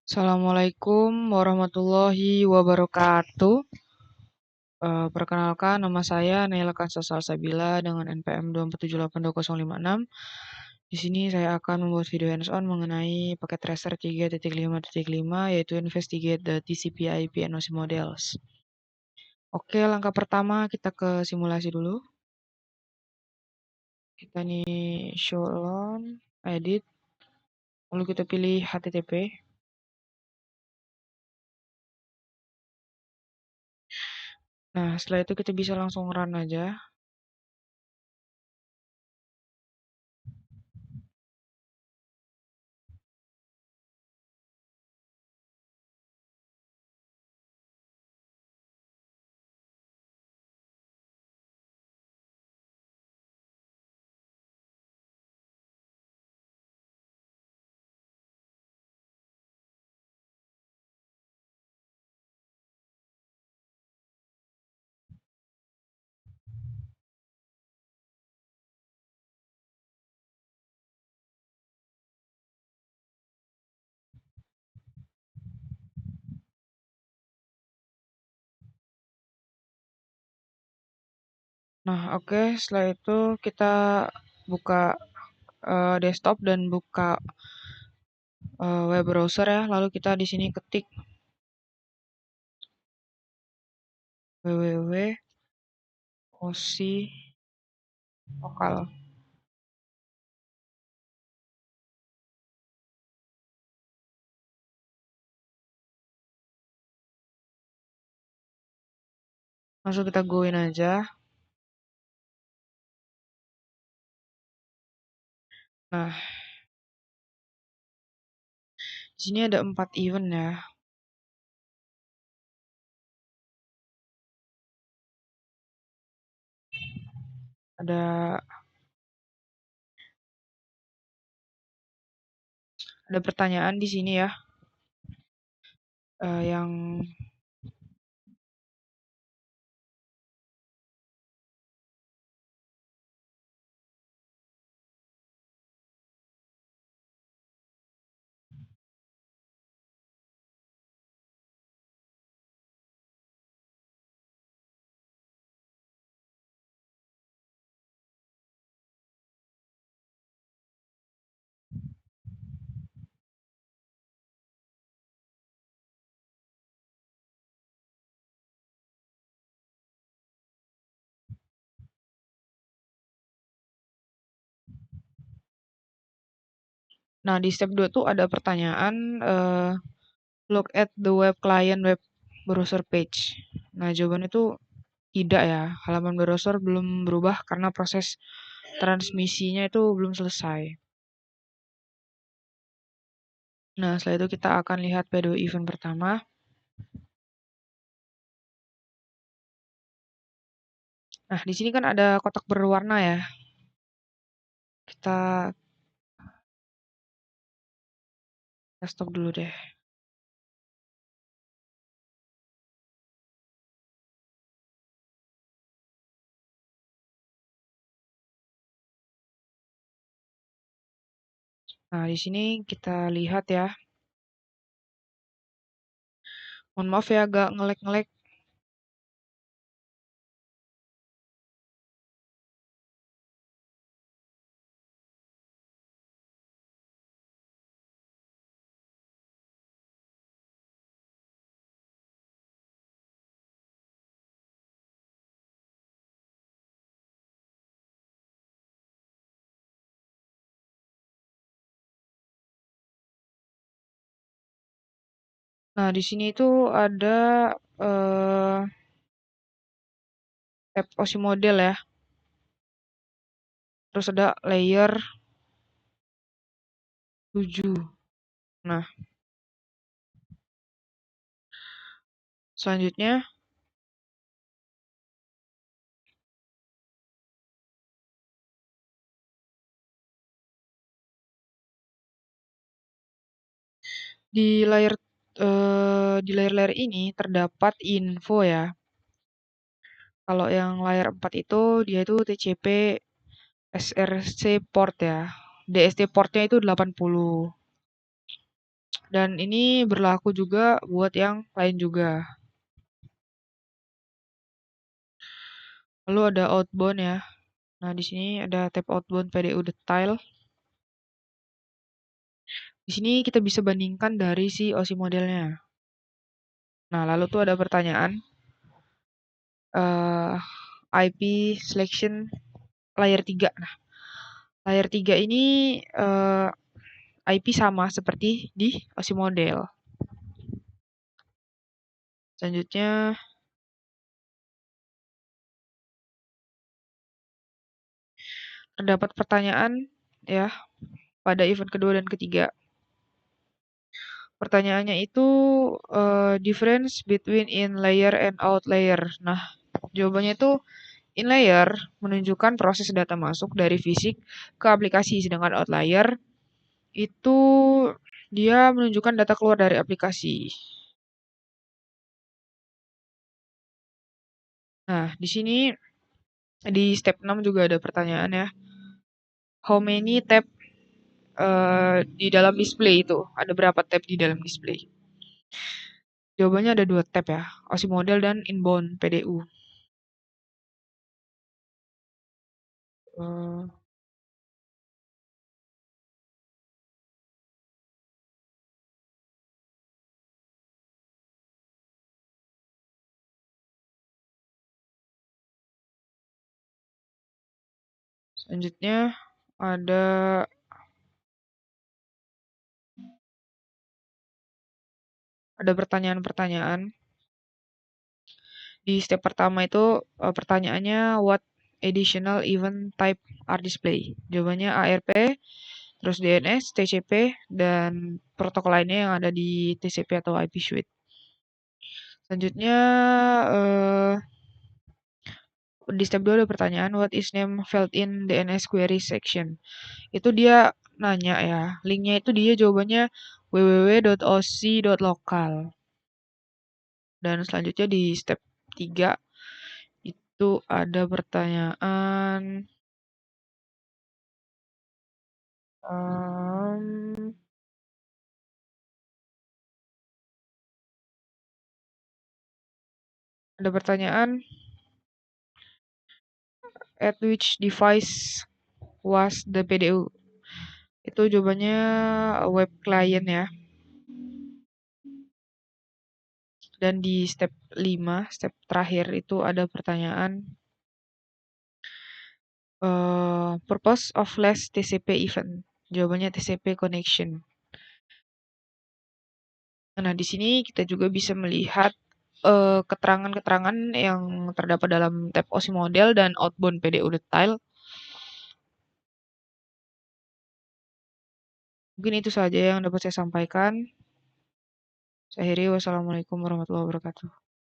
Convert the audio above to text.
Assalamualaikum warahmatullahi wabarakatuh. Perkenalkan, nama saya Naila Kansa Salsabila dengan NPM 247820056. Di sini saya akan membuat video hands-on mengenai paket tracer 3.5.5 yaitu Investigate the TCP/IP NOC Models. Oke, langkah pertama kita ke simulasi dulu. Kita nih show on, edit, lalu kita pilih HTTP. Nah, setelah itu kita bisa langsung run aja. Nah, oke, setelah itu kita buka desktop dan buka web browser ya. Lalu kita di sini ketik www.osi.lokal. Langsung kita go in aja. Nah, di sini ada 4 event ya. Ada pertanyaan di sini ya. Yang Nah, di step 2 tuh ada pertanyaan look at the web client web browser page. Nah, jawabannya itu tidak ya. Halaman browser belum berubah karena proses transmisinya itu belum selesai. Nah, setelah itu kita akan lihat P2 event pertama. Nah, di sini kan ada kotak berwarna ya. Kita stop dulu deh. Nah, di sini kita lihat ya. Mohon maaf ya agak ngelek-ngelek. Nah, di sini itu ada tab OSI model ya. Terus ada layer 7. Nah, selanjutnya di layar ini terdapat info ya. Kalau yang layar 4 itu dia itu TCP SRC port ya. DST portnya itu 80. Dan ini berlaku juga buat yang lain juga. Lalu ada outbound ya. Nah, di sini ada tab outbound PDU detail. Di sini kita bisa bandingkan dari si OSI modelnya. Nah, lalu tuh ada pertanyaan eh IP selection layer 3. Nah, layer 3 ini IP sama seperti di OSI model. Selanjutnya terdapat pertanyaan ya pada event kedua dan ketiga. Pertanyaannya itu difference between in layer and out layer. Nah, jawabannya itu in layer menunjukkan proses data masuk dari fisik ke aplikasi, sedangkan outlier itu dia menunjukkan data keluar dari aplikasi. Nah, di sini di step 6 juga ada pertanyaan ya. How many tab di dalam display itu? Ada berapa tab di dalam display? Jawabannya ada 2 tab ya, OSI model dan inbound PDU. Eh, Selanjutnya ada pertanyaan-pertanyaan. Di step pertama itu pertanyaannya what additional event type are display? Jawabannya ARP, terus DNS, TCP, dan protokol lainnya yang ada di TCP atau IP suite. Selanjutnya eh, di step 2 ada pertanyaan what is name filled in DNS query section. Itu dia nanya ya, linknya itu dia jawabannya www.oc.local. Dan selanjutnya di step 3 itu ada pertanyaan em, ada pertanyaan at which device was the PDU? Itu jawabannya web client ya. Dan di step 5, step terakhir itu ada pertanyaan purpose of less TCP event. Jawabannya TCP connection. Nah, di sini kita juga bisa melihat keterangan-keterangan yang terdapat dalam tab OSI model dan outbound PDU detail. Mungkin itu saja yang dapat saya sampaikan. Saya akhiri, wassalamualaikum warahmatullahi wabarakatuh.